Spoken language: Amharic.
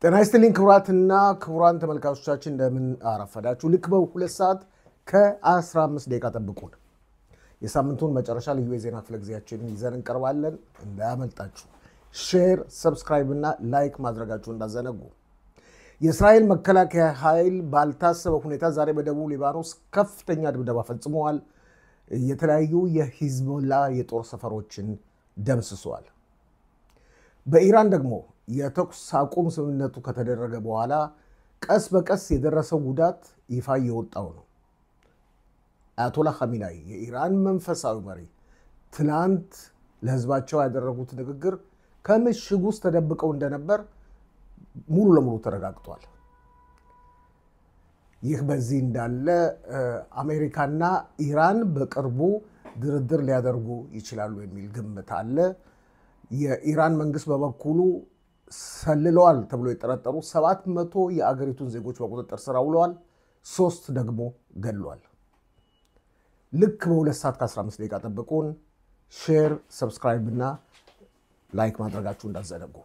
ጤና ይስጥልኝ ክቡራትና ክቡራን ተመልካቾቻችን እንደምን አረፈዳችሁ። ልክ በ2 ሰዓት ከ15 ደቂቃ ጠብቁን። የሳምንቱን መጨረሻ ልዩ የዜና ክፍለ ጊዜያችንን ይዘን እንቀርባለን። እንዳያመልጣችሁ ሼር፣ ሰብስክራይብ እና ላይክ ማድረጋችሁ እንዳዘነጉ። የእስራኤል መከላከያ ኃይል ባልታሰበ ሁኔታ ዛሬ በደቡብ ሊባኖስ ከፍተኛ ድብደባ ፈጽመዋል። የተለያዩ የሂዝቦላ የጦር ሰፈሮችን ደምስሰዋል። በኢራን ደግሞ የተኩስ አቁም ስምምነቱ ከተደረገ በኋላ ቀስ በቀስ የደረሰው ጉዳት ይፋ እየወጣው ነው። አያቶላ ኻሜኒ የኢራን መንፈሳዊ መሪ ትናንት ለህዝባቸው ያደረጉት ንግግር ከምሽግ ውስጥ ተደብቀው እንደነበር ሙሉ ለሙሉ ተረጋግጧል። ይህ በዚህ እንዳለ አሜሪካና ኢራን በቅርቡ ድርድር ሊያደርጉ ይችላሉ የሚል ግምት አለ። የኢራን መንግስት በበኩሉ ሰልለዋል ተብሎ የጠረጠሩ 700 የአገሪቱን ዜጎች በቁጥጥር ስር አውለዋል፣ 3 ደግሞ ገድሏል። ልክ በ2 ሰዓት ከ15 ደቂቃ ጠብቁን። ሼር፣ ሰብስክራይብ እና ላይክ ማድረጋችሁ እንዳትዘነጉ።